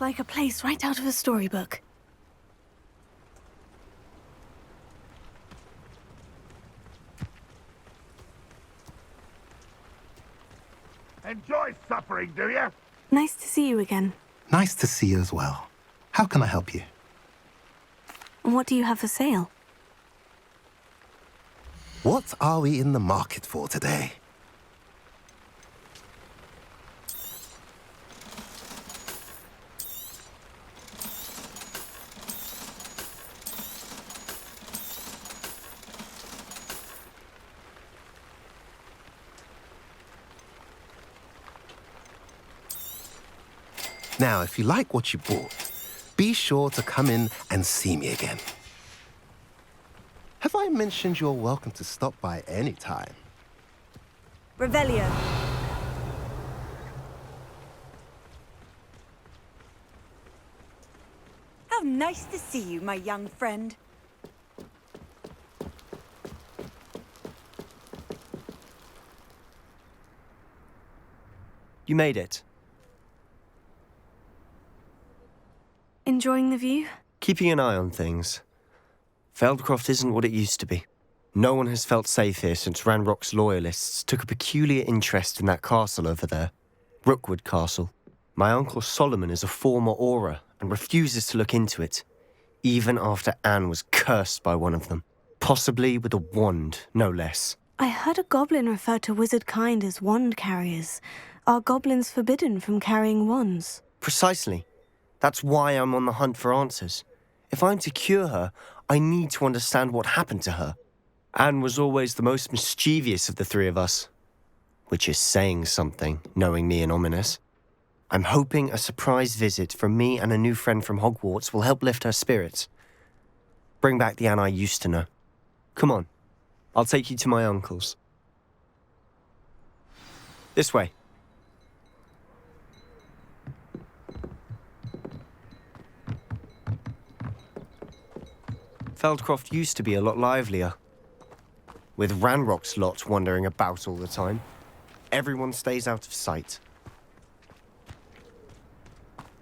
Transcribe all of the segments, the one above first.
like a place right out of a storybook. Enjoy suffering, do you? Nice to see you again. Nice to see you as well. How can I help you? What do you have for sale? What are we in the market for today? Now, if you like what you bought, be sure to come in and see me again. Have I mentioned you're welcome to stop by any time? Revelio. How nice to see you, my young friend. You made it. Enjoying the view? Keeping an eye on things. Feldcroft isn't what it used to be. No one has felt safe here since Ranrock's loyalists took a peculiar interest in that castle over there. Rookwood Castle. My uncle Solomon is a former Auror and refuses to look into it, even after Anne was cursed by one of them. Possibly with a wand, no less. I heard a goblin refer to wizard kind as wand carriers. Are goblins forbidden from carrying wands? Precisely. That's why I'm on the hunt for answers. If I'm to cure her, I need to understand what happened to her. Anne was always the most mischievous of the three of us. Which is saying something, knowing me and Ominous. I'm hoping a surprise visit from me and a new friend from Hogwarts will help lift her spirits. Bring back the Anne I used to know. Come on, I'll take you to my uncle's. This way. Feldcroft used to be a lot livelier. With Ranrock's lot wandering about all the time, everyone stays out of sight.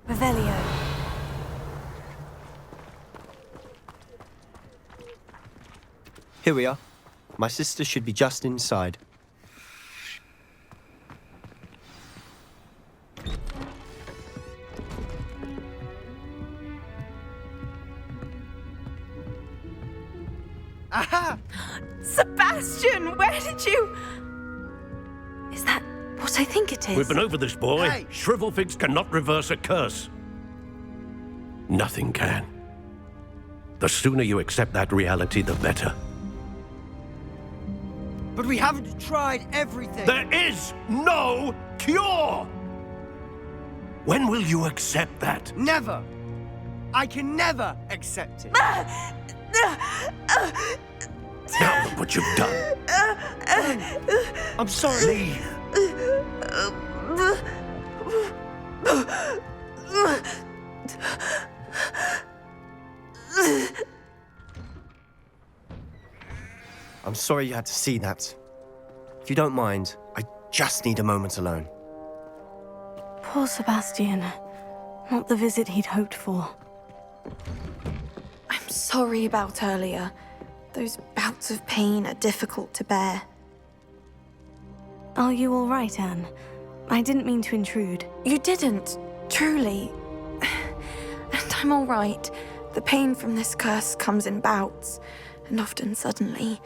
Revelio. Here we are. My sister should be just inside. Aha! Sebastian, where did you... Is that what I think it is? We've been over this, boy. Hey. Shrivelfigs cannot reverse a curse. Nothing can. The sooner you accept that reality, the better. But we haven't tried everything. There is no cure! When will you accept that? Never. I can never accept it. Now look what you've done. I'm sorry. Leave. I'm sorry you had to see that. If you don't mind, I just need a moment alone. Poor Sebastian. Not the visit he'd hoped for. I'm sorry about earlier. Those bouts of pain are difficult to bear. Are you all right, Anne? I didn't mean to intrude. You didn't, truly. And I'm all right. The pain from this curse comes in bouts, and often suddenly.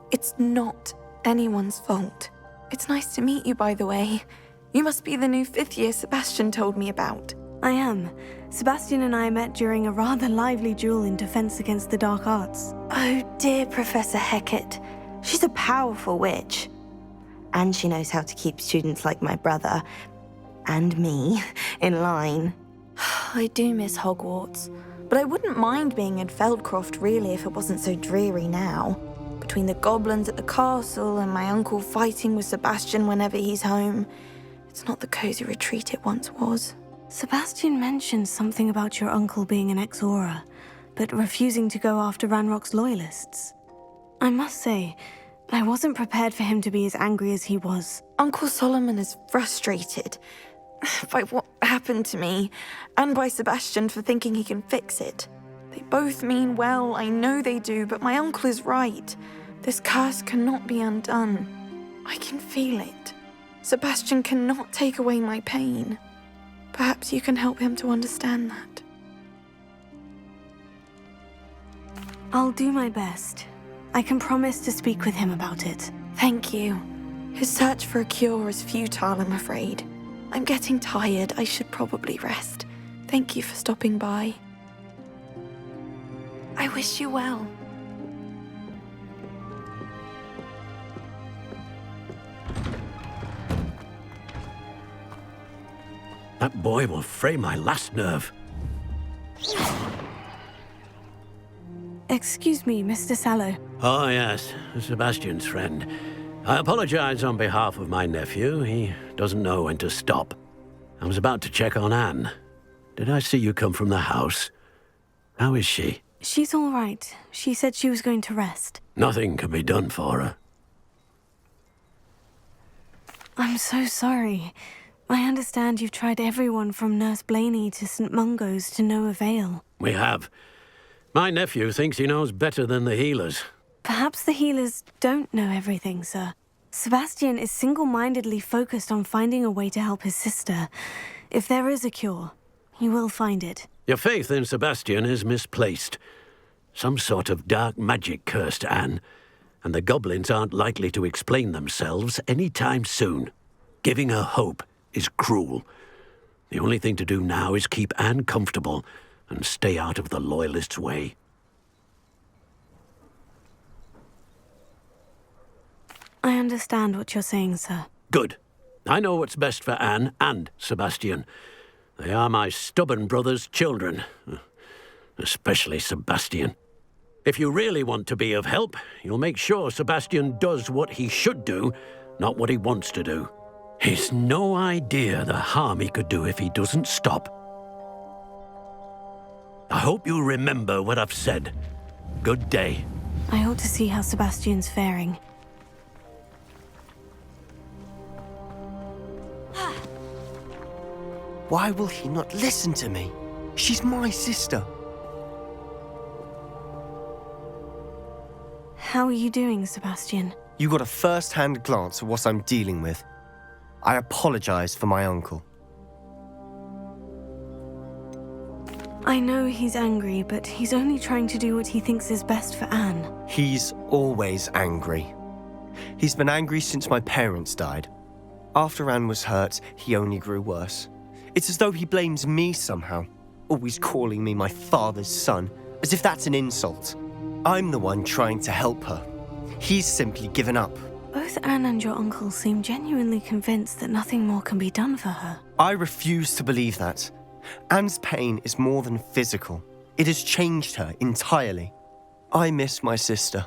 It's not anyone's fault. It's nice to meet you, by the way. You must be the new 5th year Sebastian told me about. I am. Sebastian and I met during a rather lively duel in defense against the dark arts. Oh, dear Professor Hecat. She's a powerful witch. And she knows how to keep students like my brother, and me, in line. I do miss Hogwarts, but I wouldn't mind being in Feldcroft, really, if it wasn't so dreary now. Between the goblins at the castle and my uncle fighting with Sebastian whenever he's home, it's not the cozy retreat it once was. Sebastian mentioned something about your uncle being an ex-Auror, but refusing to go after Ranrock's loyalists. I must say, I wasn't prepared for him to be as angry as he was. Uncle Solomon is frustrated by what happened to me, and by Sebastian for thinking he can fix it. They both mean well, I know they do, but my uncle is right. This curse cannot be undone. I can feel it. Sebastian cannot take away my pain. Perhaps you can help him to understand that. I'll do my best. I can promise to speak with him about it. Thank you. His search for a cure is futile, I'm afraid. I'm getting tired. I should probably rest. Thank you for stopping by. I wish you well. That boy will fray my last nerve. Excuse me, Mr. Sallow. Oh, yes, Sebastian's friend. I apologize on behalf of my nephew. He doesn't know when to stop. I was about to check on Anne. Did I see you come from the house? How is she? She's all right. She said she was going to rest. Nothing can be done for her. I'm so sorry. I understand you've tried everyone from Nurse Blaney to St. Mungo's to no avail. We have. My nephew thinks he knows better than the healers. Perhaps the healers don't know everything, sir. Sebastian is single-mindedly focused on finding a way to help his sister. If there is a cure, he will find it. Your faith in Sebastian is misplaced. Some sort of dark magic cursed Anne, and the goblins aren't likely to explain themselves any time soon. Giving her hope is cruel. The only thing to do now is keep Anne comfortable and stay out of the Loyalists' way. I understand what you're saying, sir. Good. I know what's best for Anne and Sebastian. They are my stubborn brother's children. Especially Sebastian. If you really want to be of help, you'll make sure Sebastian does what he should do, not what he wants to do. He's no idea the harm he could do if he doesn't stop. I hope you remember what I've said. Good day. I ought to see how Sebastian's faring. Why will he not listen to me? She's my sister. How are you doing, Sebastian? You got a first-hand glance at what I'm dealing with. I apologize for my uncle. I know he's angry, but he's only trying to do what he thinks is best for Anne. He's always angry. He's been angry since my parents died. After Anne was hurt, he only grew worse. It's as though he blames me somehow, always calling me my father's son, as if that's an insult. I'm the one trying to help her. He's simply given up. Both Anne and your uncle seem genuinely convinced that nothing more can be done for her. I refuse to believe that. Anne's pain is more than physical. It has changed her entirely. I miss my sister.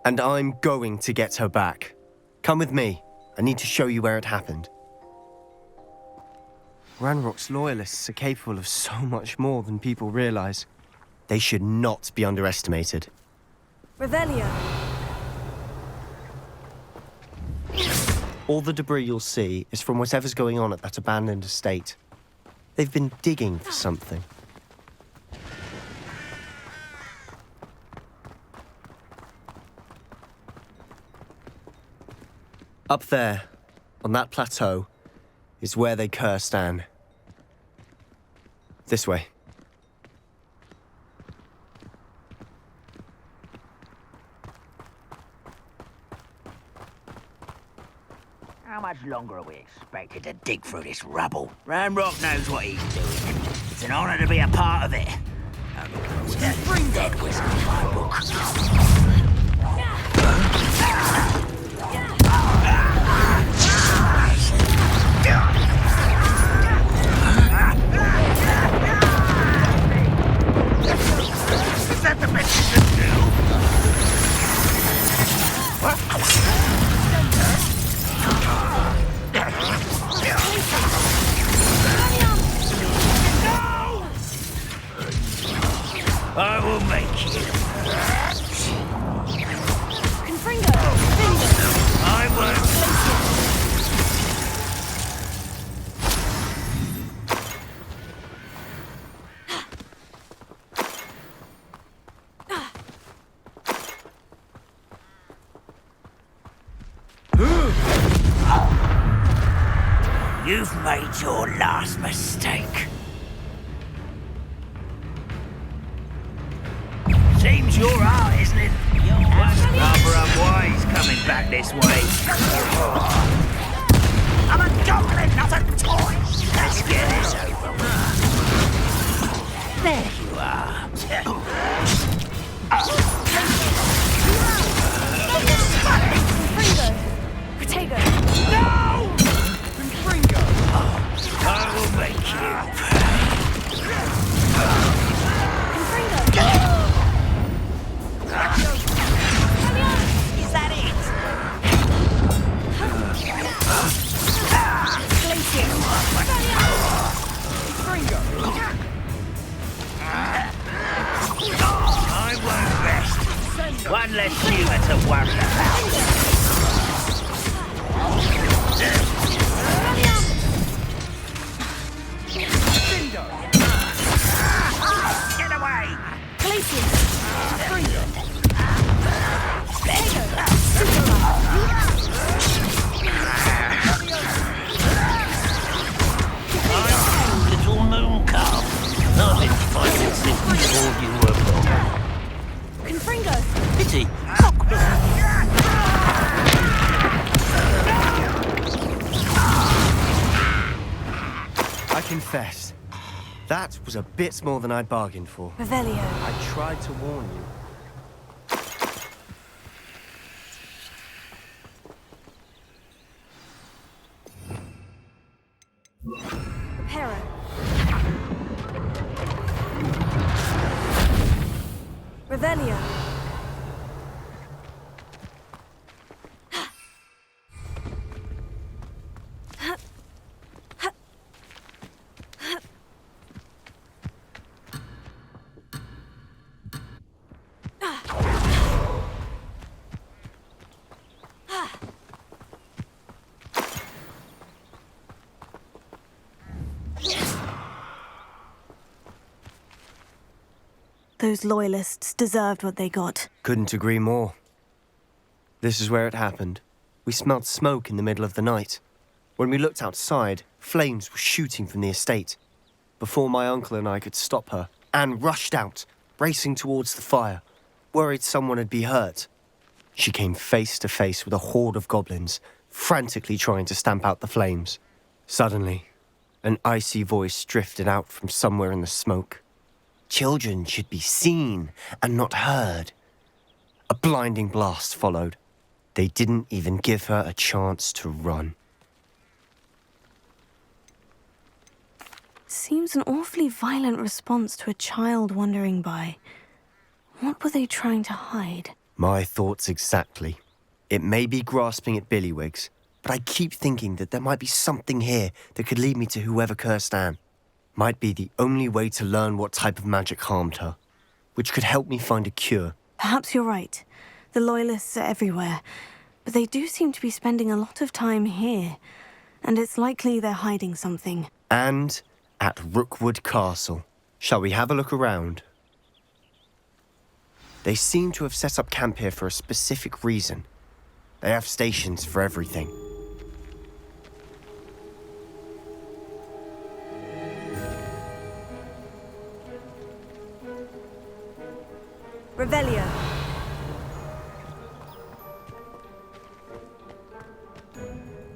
And I'm going to get her back. Come with me. I need to show you where it happened. Ranrock's loyalists are capable of so much more than people realize. They should not be underestimated. Revelio! All the debris you'll see is from whatever's going on at that abandoned estate. They've been digging for something. Up there, on that plateau, is where they cursed Anne. This way. How much longer are we expected to dig through this rubble? Ranrock knows what he's doing. It's an honor to be a part of it. Bring dead wizard in my book. Is that the best you can do? I will make you. You've made your last mistake. Seems you're out, isn't it? That's rather unwise coming back this way. I'm a goblin, not a toy. Let's get this over with. There you are. Potato. No! I will make you Is that it? I won't rest. One less humour to worry about. Get away! Little moon calf. I've been fighting since before you were born. Confringo. Pity. I confess, that was a bit more than I'd bargained for. Revelio. I tried to warn you. Hera. Revelio. Those loyalists deserved what they got. Couldn't agree more. This is where it happened. We smelled smoke in the middle of the night. When we looked outside, flames were shooting from the estate. Before my uncle and I could stop her, Anne rushed out, racing towards the fire, worried someone had been hurt. She came face to face with a horde of goblins, frantically trying to stamp out the flames. Suddenly, an icy voice drifted out from somewhere in the smoke. Children should be seen and not heard. A blinding blast followed. They didn't even give her a chance to run. Seems an awfully violent response to a child wandering by. What were they trying to hide? My thoughts exactly. It may be grasping at Billywigs, but I keep thinking that there might be something here that could lead me to whoever cursed Anne. Might be the only way to learn what type of magic harmed her, which could help me find a cure. Perhaps you're right. The Loyalists are everywhere, but they do seem to be spending a lot of time here, and it's likely they're hiding something. And at Rookwood Castle. Shall we have a look around? They seem to have set up camp here for a specific reason. They have stations for everything. Revelio.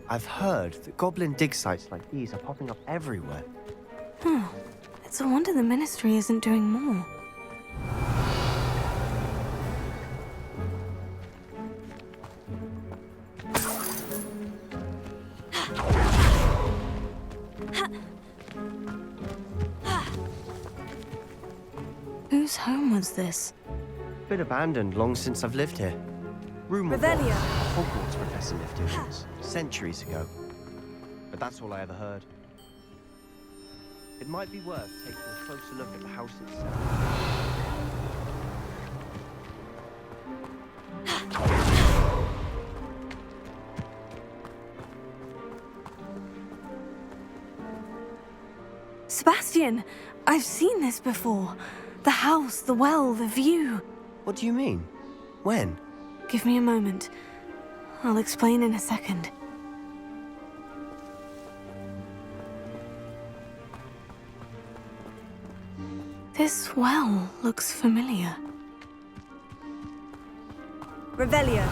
I've heard that goblin dig sites like these are popping up everywhere. It's a wonder the Ministry isn't doing more. Whose home was this? Been abandoned long since I've lived here. Rumour was Revelio. a Hogwarts professor lived here once, centuries ago. But that's all I ever heard. It might be worth taking a closer look at the house itself. Sebastian! I've seen this before. The house, the well, the view. What do you mean? When? Give me a moment. I'll explain in a second. This well looks familiar. Revelio.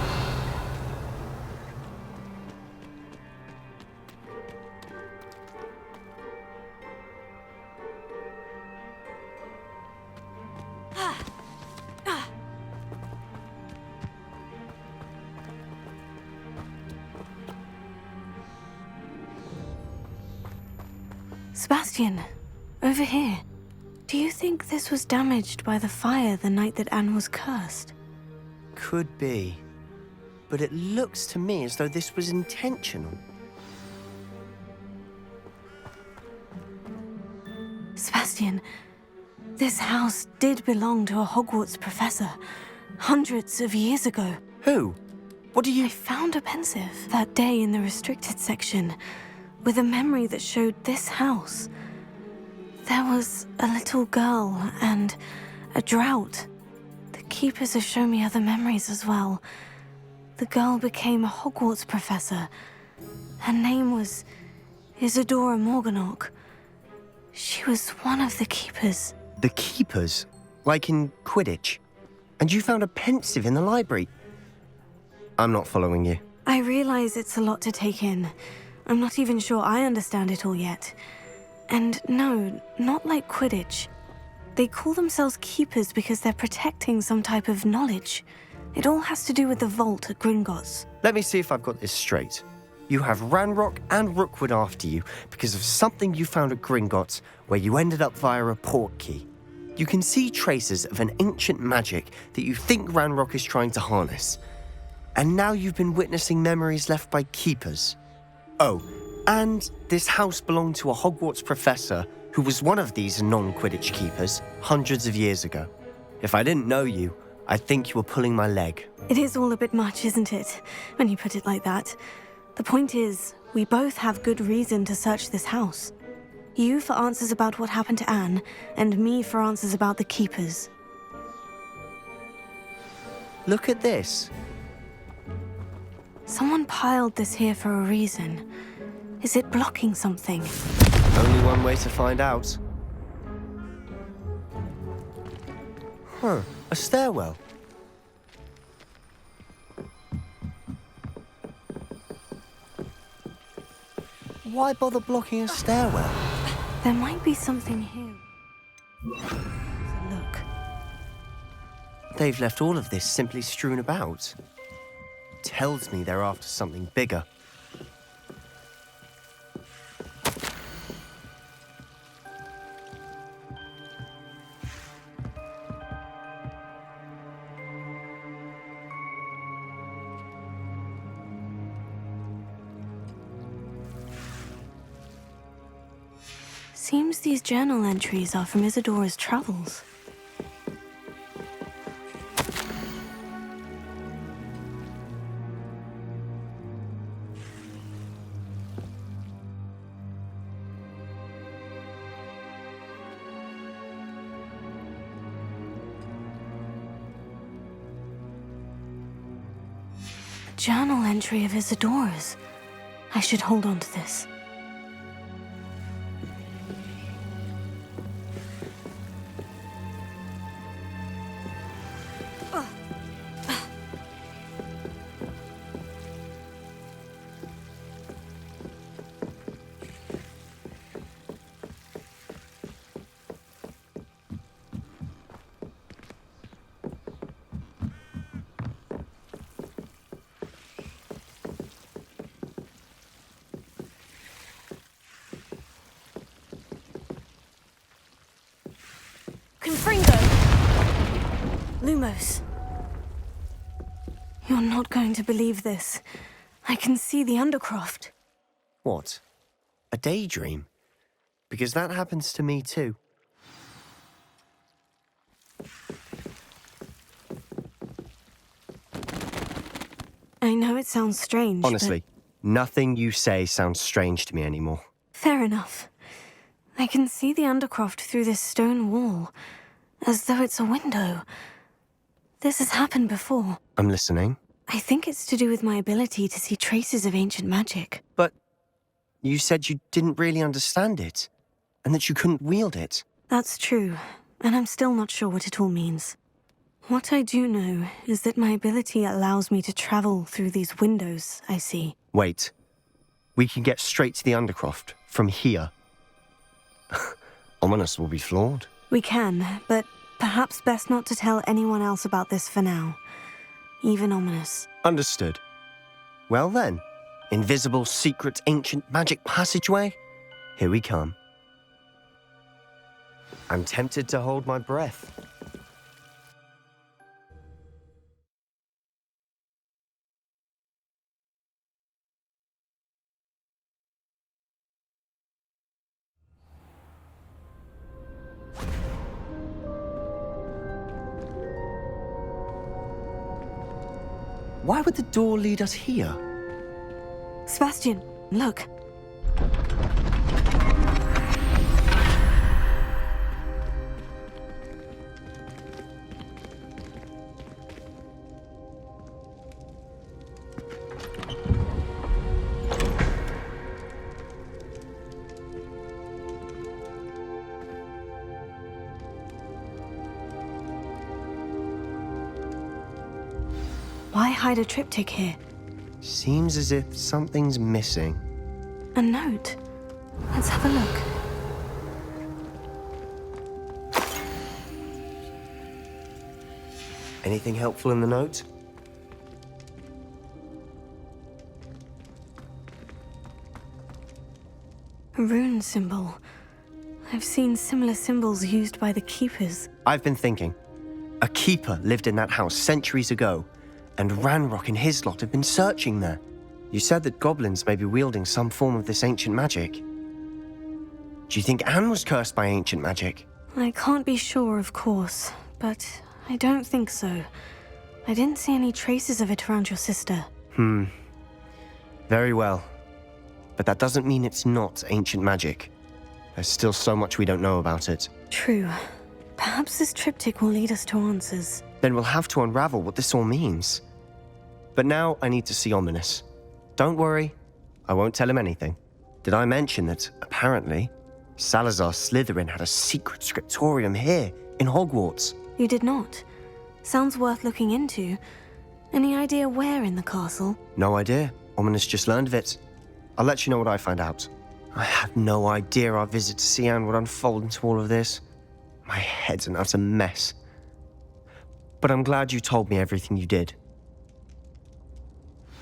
Sebastian, over here. Do you think this was damaged by the fire the night that Anne was cursed? Could be. But it looks to me as though this was intentional. Sebastian, this house did belong to a Hogwarts professor, hundreds of years ago. Who? What do you... I found a pensive that day in the restricted section, with a memory that showed this house. There was a little girl and a drought. The keepers have shown me other memories as well. The girl became a Hogwarts professor. Her name was Isadora Morganach. She was one of the keepers. The keepers? Like in Quidditch? And you found a pensive in the library? I'm not following you. I realize it's a lot to take in. I'm not even sure I understand it all yet. And no, not like Quidditch. They call themselves keepers because they're protecting some type of knowledge. It all has to do with the vault at Gringotts. Let me see if I've got this straight. You have Ranrock and Rookwood after you because of something you found at Gringotts where you ended up via a port key. You can see traces of an ancient magic that you think Ranrock is trying to harness. And now you've been witnessing memories left by keepers. Oh, and this house belonged to a Hogwarts professor who was one of these non-Quidditch keepers hundreds of years ago. If I didn't know you, I'd think you were pulling my leg. It is all a bit much, isn't it, when you put it like that? The point is, we both have good reason to search this house. You for answers about what happened to Anne, and me for answers about the keepers. Look at this. Someone piled this here for a reason. Is it blocking something? Only one way to find out. Huh, a stairwell. Why bother blocking a stairwell? There might be something here. Look. They've left all of this simply strewn about. Tells me they're after something bigger. Seems these journal entries are from Isadora's travels. A journal entry of Isadora's. I should hold on to this. Confringo! Lumos. You're not going to believe this. I can see the Undercroft. What? A daydream? Because that happens to me too. I know it sounds strange, Honestly, nothing you say sounds strange to me anymore. Fair enough. I can see the Undercroft through this stone wall, as though it's a window. This has happened before. I'm listening. I think it's to do with my ability to see traces of ancient magic. But you said you didn't really understand it, and that you couldn't wield it. That's true. and I'm still not sure what it all means. What I do know is that my ability allows me to travel through these windows I see. Wait. We can get straight to the Undercroft from here. Ominous will be floored. We can, but perhaps best not to tell anyone else about this for now. Even Ominous. Understood. Well then, invisible, secret, ancient magic passageway? Here we come. I'm tempted to hold my breath. Why would the door lead us here? Sebastian, look. Why hide a triptych here? Seems as if something's missing. A note. Let's have a look. Anything helpful in the note? A rune symbol. I've seen similar symbols used by the keepers. I've been thinking. A keeper lived in that house centuries ago, and Ranrock and his lot have been searching there. You said that goblins may be wielding some form of this ancient magic. Do you think Anne was cursed by ancient magic? I can't be sure, of course, but I don't think so. I didn't see any traces of it around your sister. Very well. But that doesn't mean it's not ancient magic. There's still so much we don't know about it. True. Perhaps this triptych will lead us to answers. Then we'll have to unravel what this all means. But now I need to see Ominous. Don't worry, I won't tell him anything. Did I mention that, apparently, Salazar Slytherin had a secret scriptorium here, in Hogwarts? You did not. Sounds worth looking into. Any idea where in the castle? No idea. Ominous just learned of it. I'll let you know what I find out. I had no idea our visit to Cian would unfold into all of this. My head's an utter mess. But I'm glad you told me everything you did.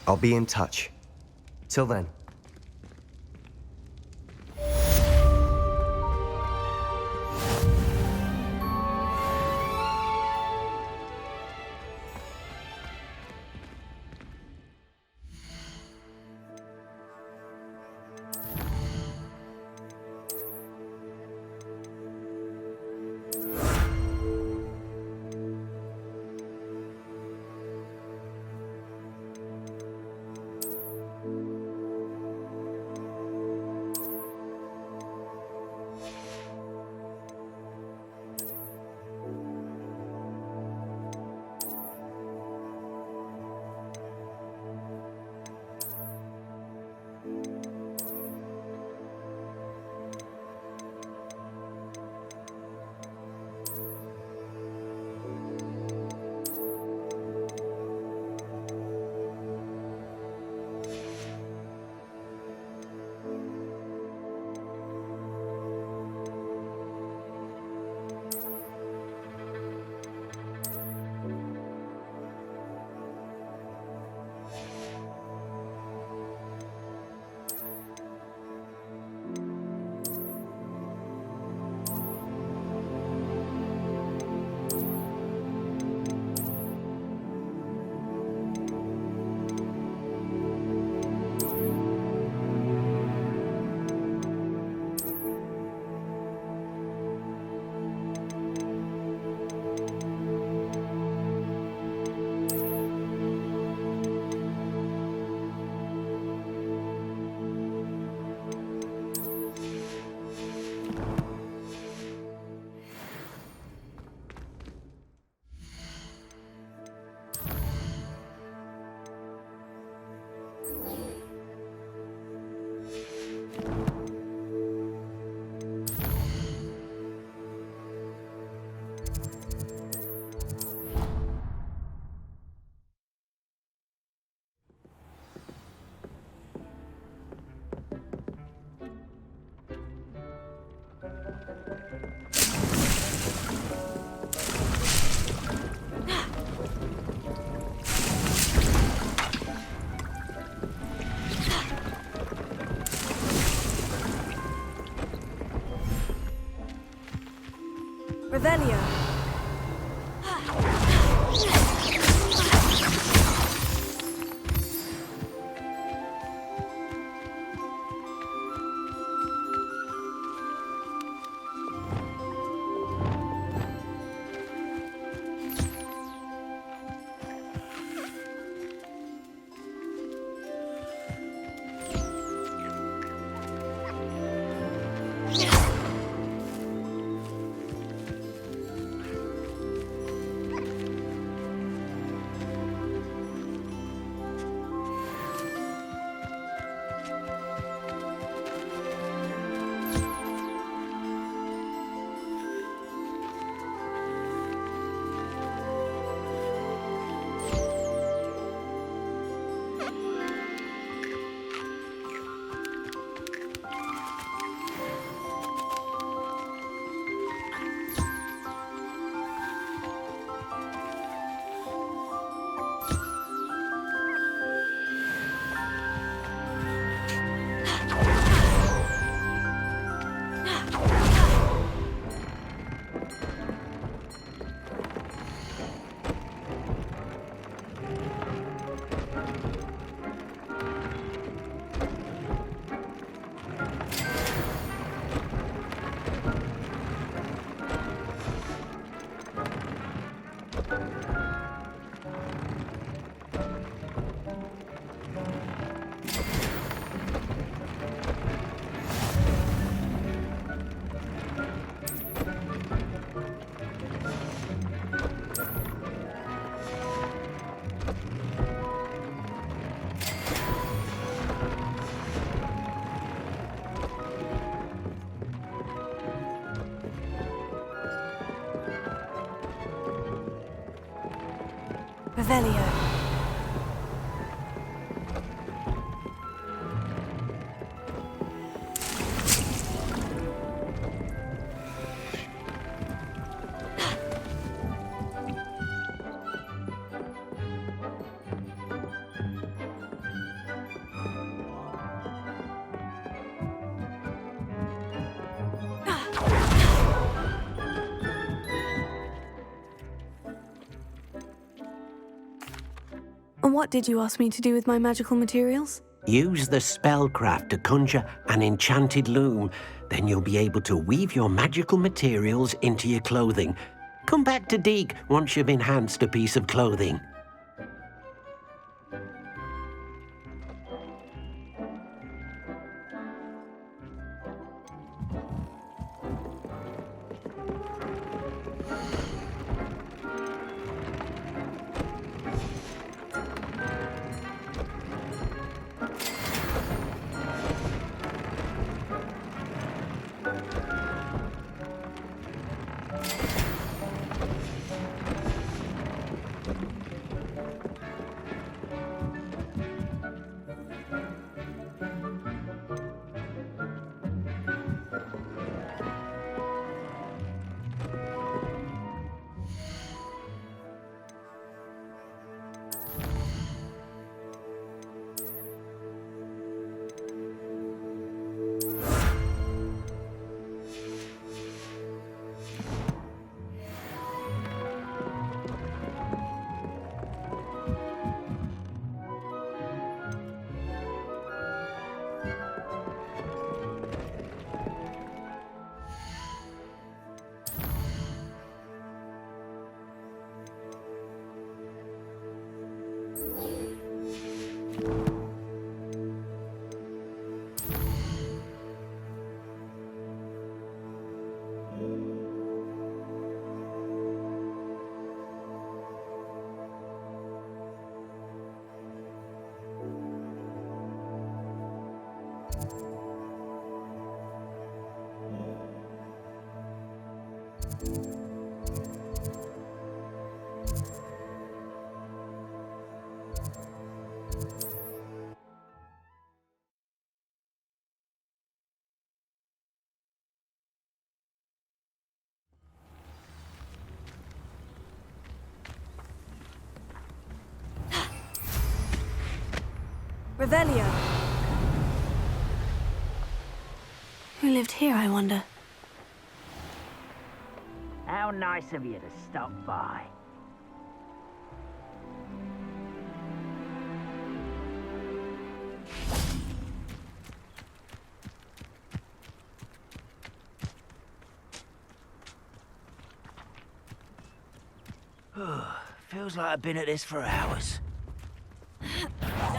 I'll be in touch. Till then. Revelio. Revelio. And what did you ask me to do with my magical materials? Use the spellcraft to conjure an enchanted loom. Then you'll be able to weave your magical materials into your clothing. Come back to Deke once you've enhanced a piece of clothing. Revelio. Who lived here, I wonder? How How nice of you to stop by. Feels like I've been at this for hours.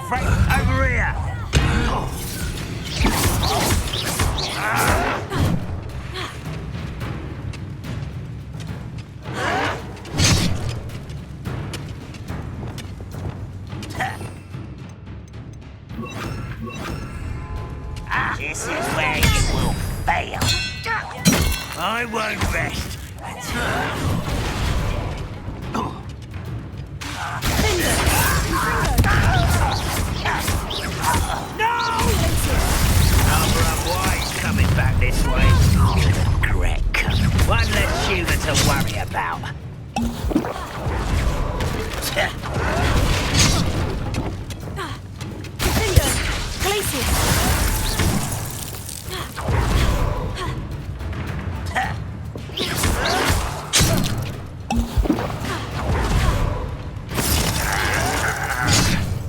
Frank, over here! This is where you will fail. I won't rest until... Coming back this way. Greg. One less human to worry about.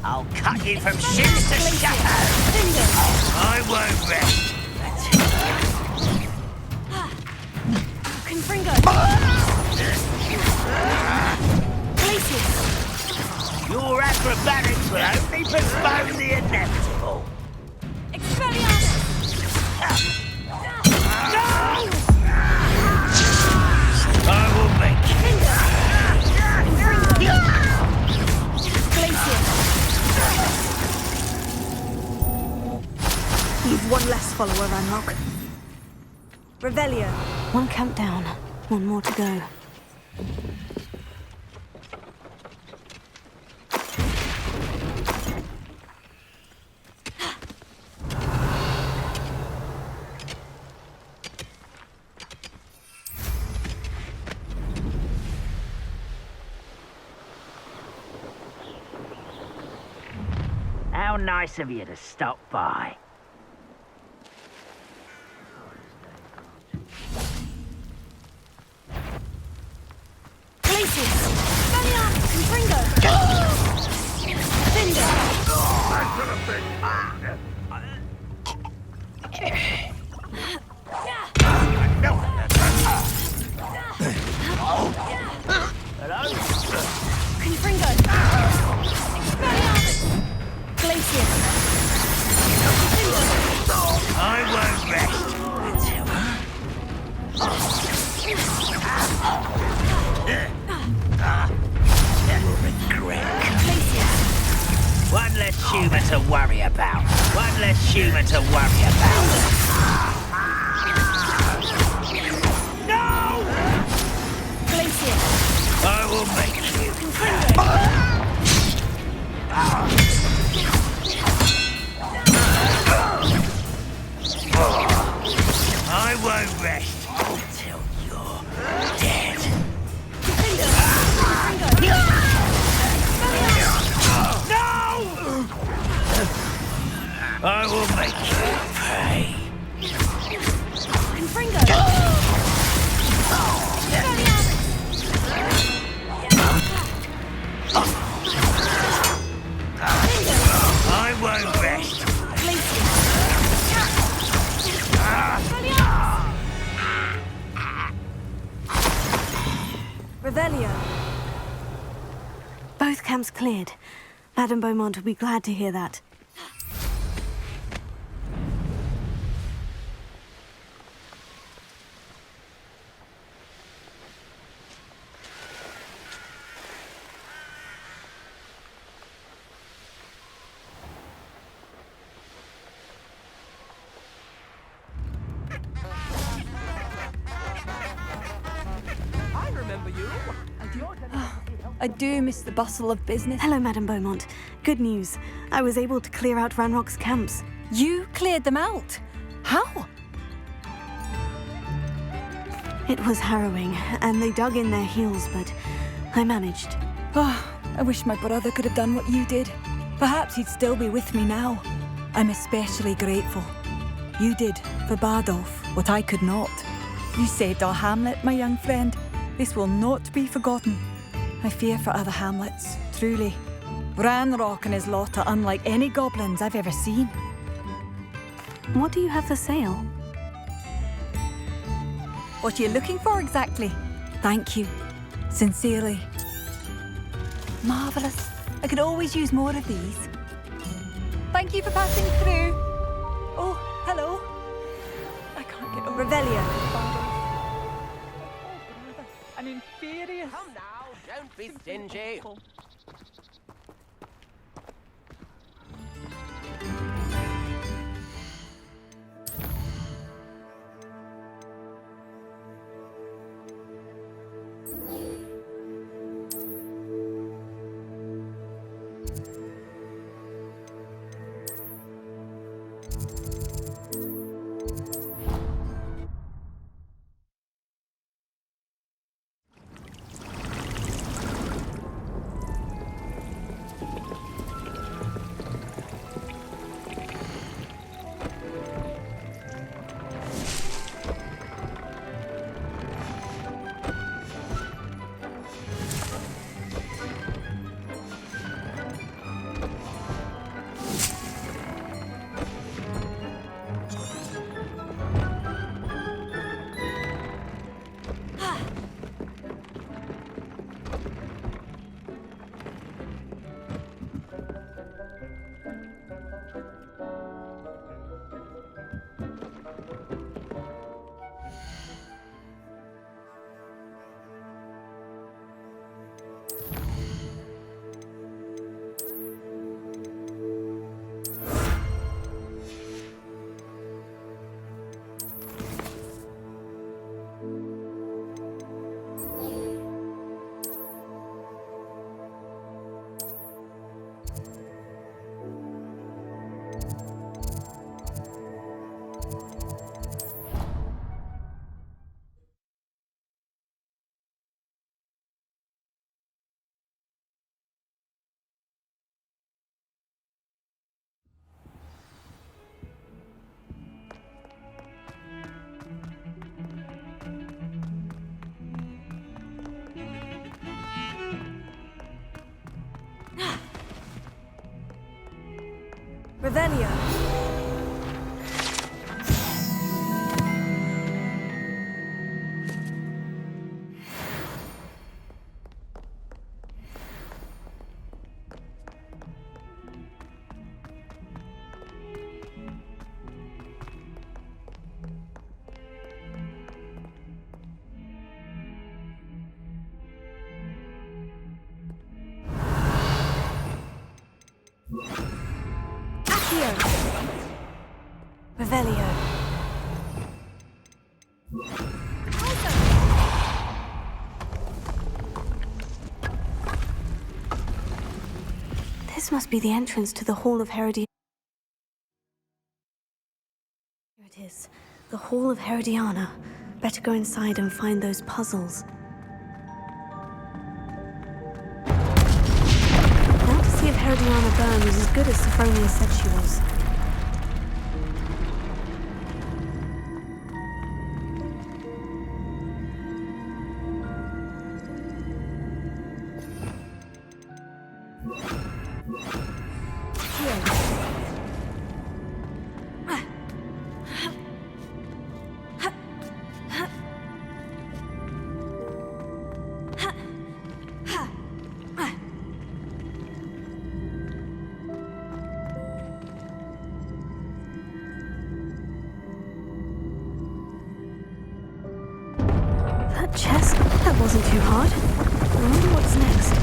I'll cut you from shins to shadow. I won't rest. Your acrobatics will only postpone the inevitable. I will make you. You've one less follower, Ranrock. Revelio. One camp down, one more to go. How nice of you to stop by. One less human to worry about. One less human to worry about. No! I will make you pay. I won't rest until you're dead. I will make you pay. I won't rest. Revelio. Both camps cleared. Madame Beaumont will be glad to hear that. I do miss the bustle of business. Hello, Madame Beaumont. Good news. I was able to clear out Ranrock's camps. You cleared them out? How? It was harrowing, and they dug in their heels, but I managed. Oh, I wish my brother could have done what you did. Perhaps he'd still be with me now. I'm especially grateful. You did, for Bardolph, what I could not. You saved our hamlet, my young friend. This will not be forgotten. I fear for other hamlets, truly. Ranrock and his lot are unlike any goblins I've ever seen. What do you have for sale? What are you looking for exactly? Thank you. Sincerely. Marvellous. I could always use more of these. Thank you for passing through. Oh, hello. I can't get over Revelio. I'm infurious. Come now, don't be stingy. Revelio. Revelio. This must be the entrance to the Hall of Herodiana. Here it is. The Hall of Herodiana. Better go inside and find those puzzles. Now to see if Herodiana Byrne was as good as Sophronia said she was. That chest, that wasn't too hard. I wonder what's next.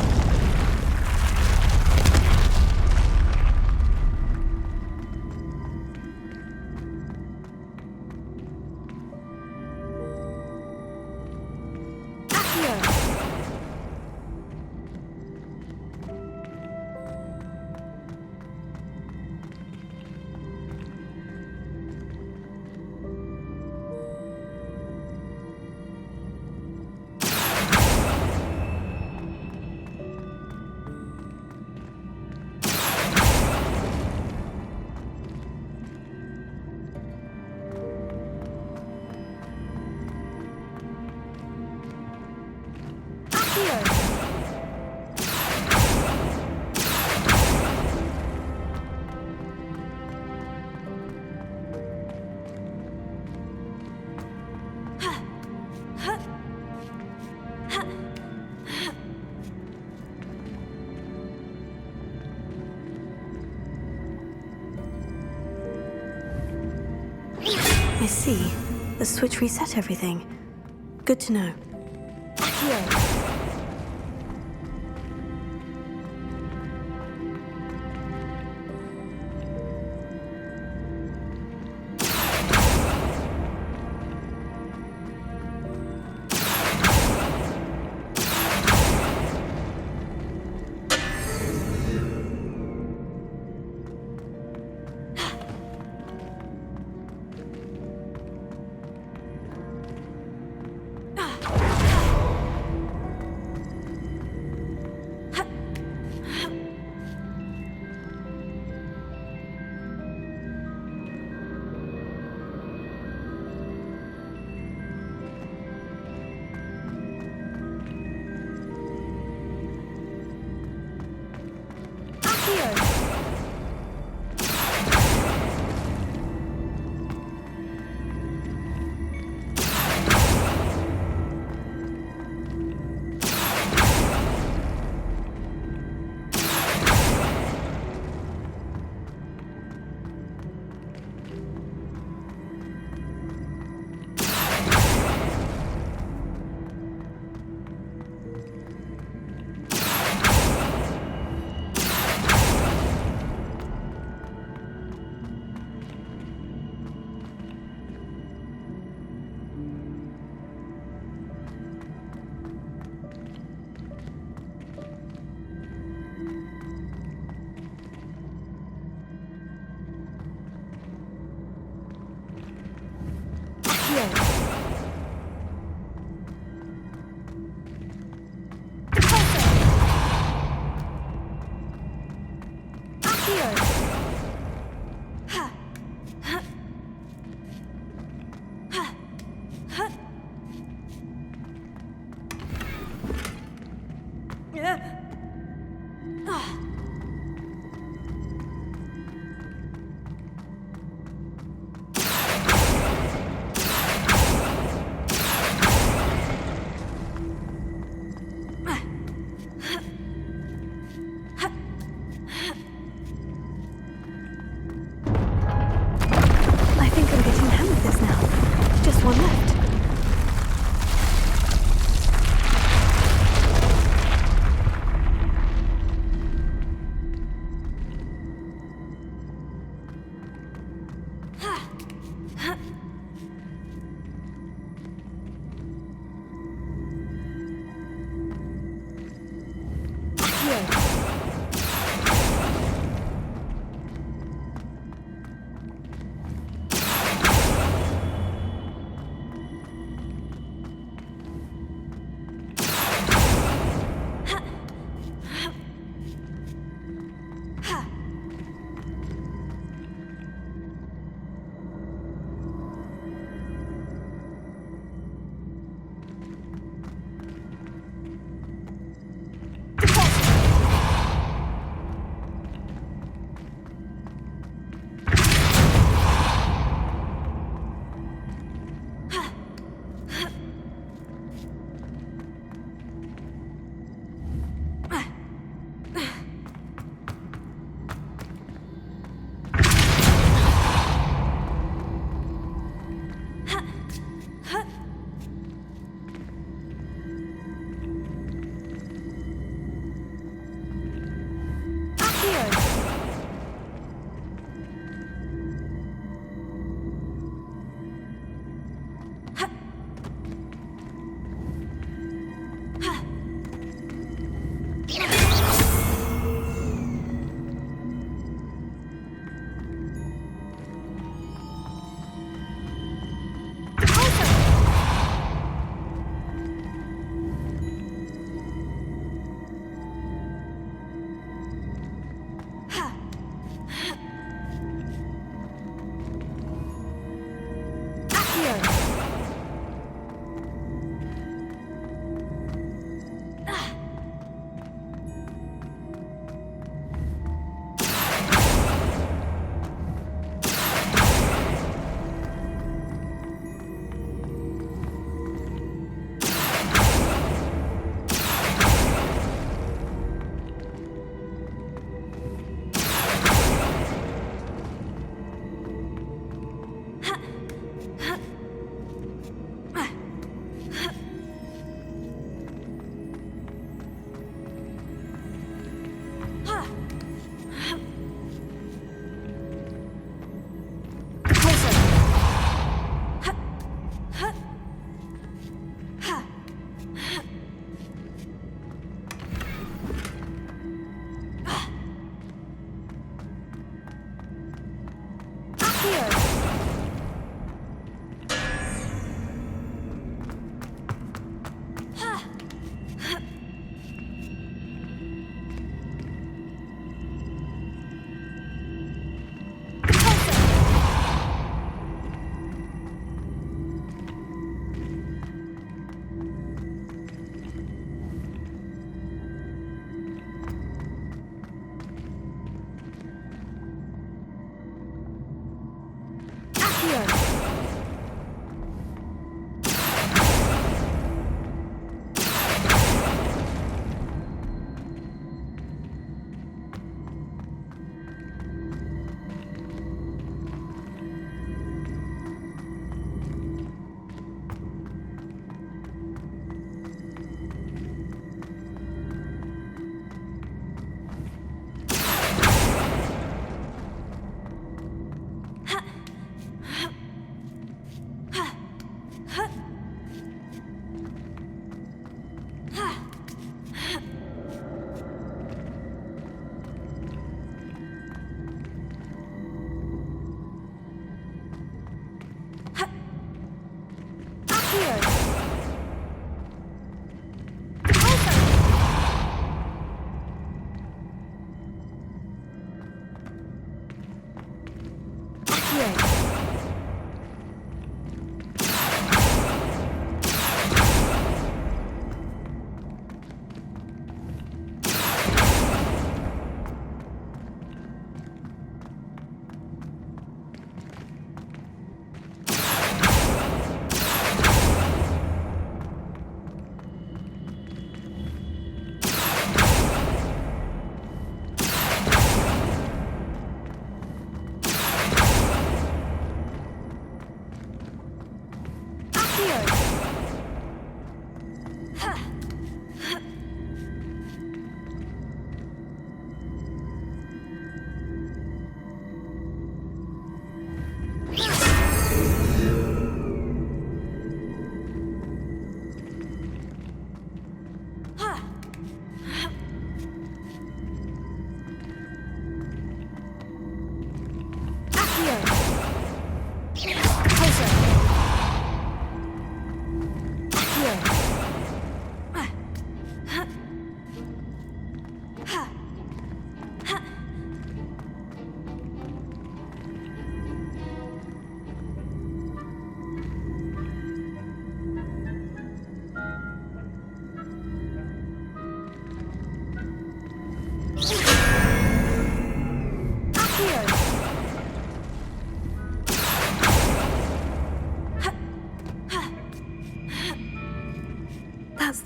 I see. The switch reset everything. Good to know.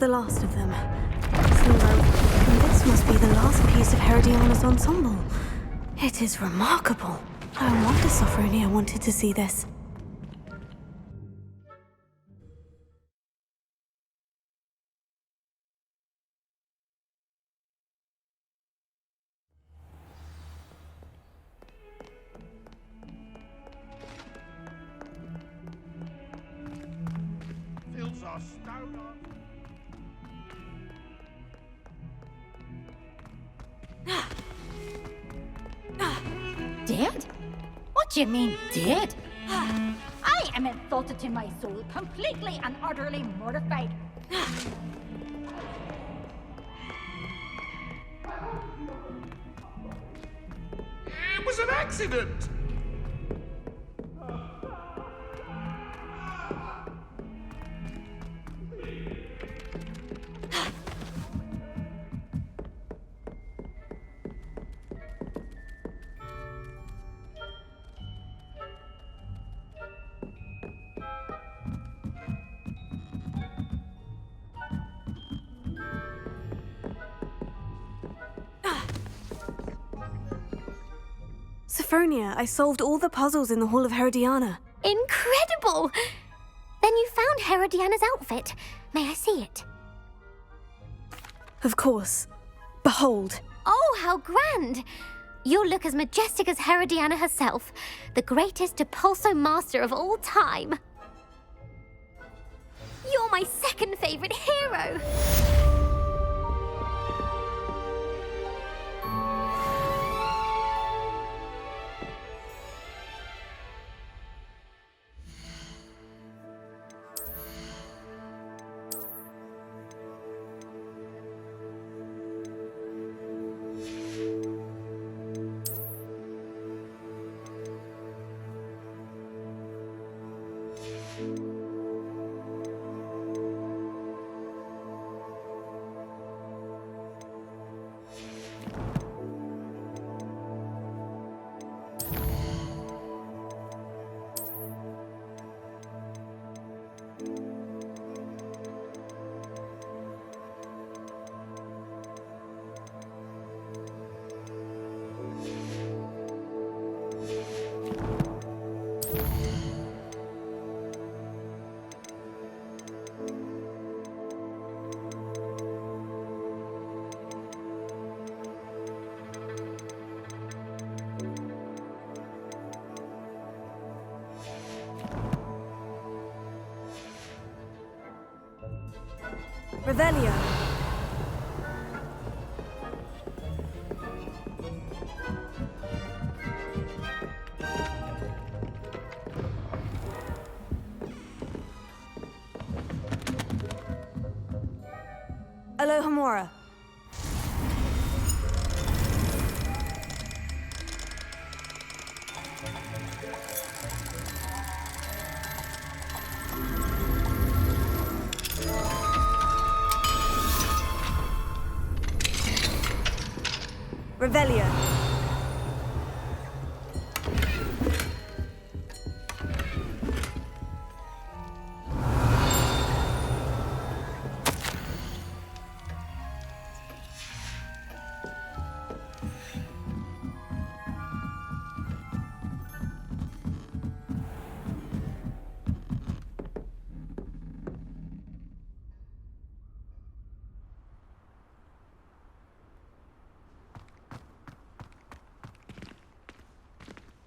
the last of them. Seems like this must be the last piece of Herodiana's ensemble. It is remarkable. No wonder Sophronia wanted to see this. Dead? What do you mean, dead? I am insulted to my soul, completely and utterly mortified. It was an accident! Sophronia, I solved all the puzzles in the Hall of Herodiana. Incredible! Then you found Herodiana's outfit. May I see it? Of course. Behold. Oh, how grand! You'll look as majestic as Herodiana herself, the greatest Depulso master of all time. You're my second favorite hero! Revelio. Alohomora. Revelio.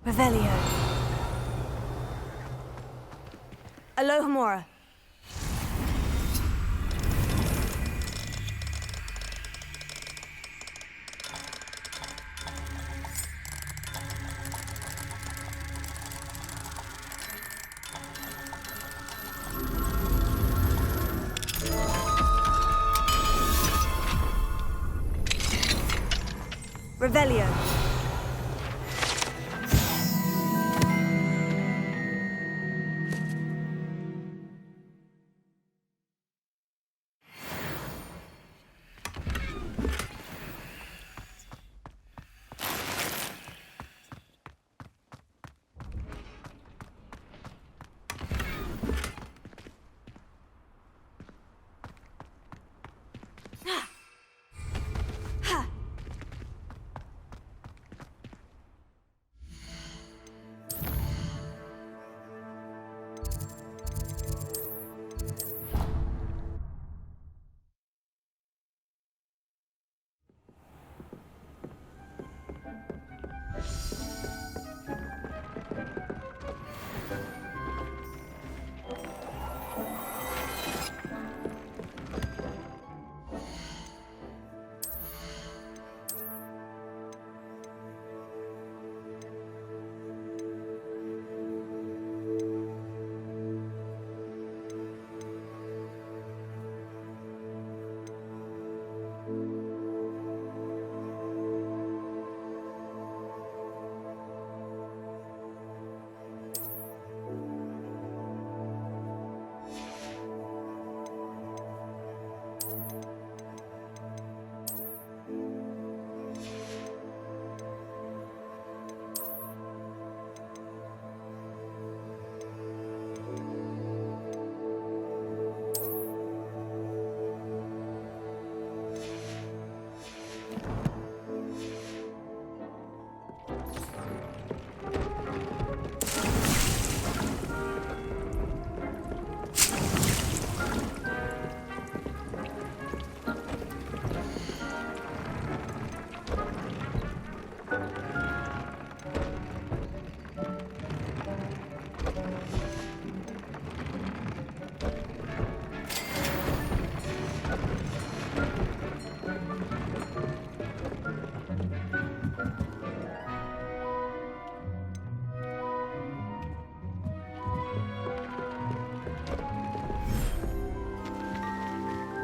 Revelio. Alohomora. Revelio.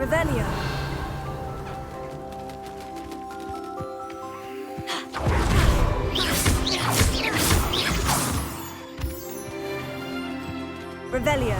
Revelio. Revelio.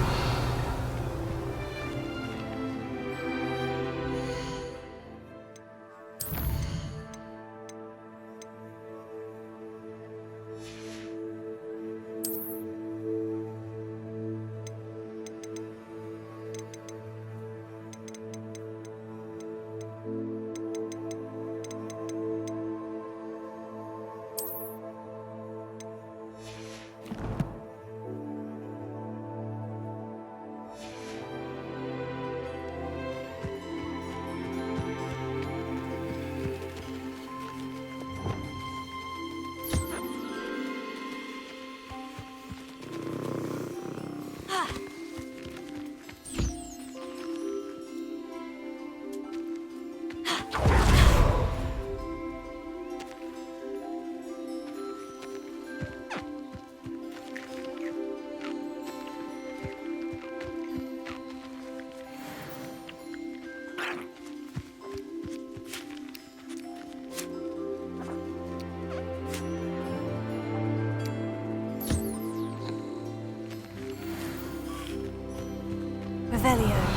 Revelio.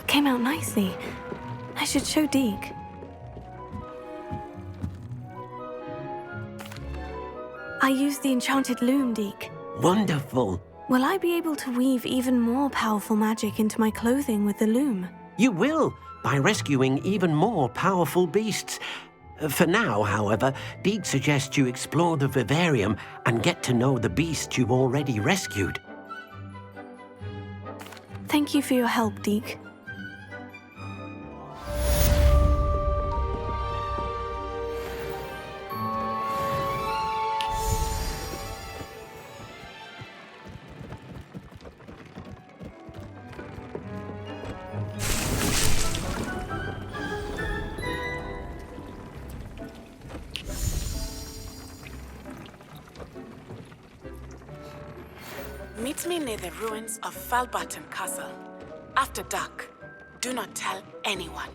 Came out nicely. I should show Deke. I used the enchanted loom, Deke. Wonderful. Will I be able to weave even more powerful magic into my clothing with the loom? You will, by rescuing even more powerful beasts. For now, however, Deke suggests you explore the vivarium and get to know the beasts you've already rescued. Thank you for your help, Deke. Meet me near the ruins of Falbaton Castle. After dark, do not tell anyone.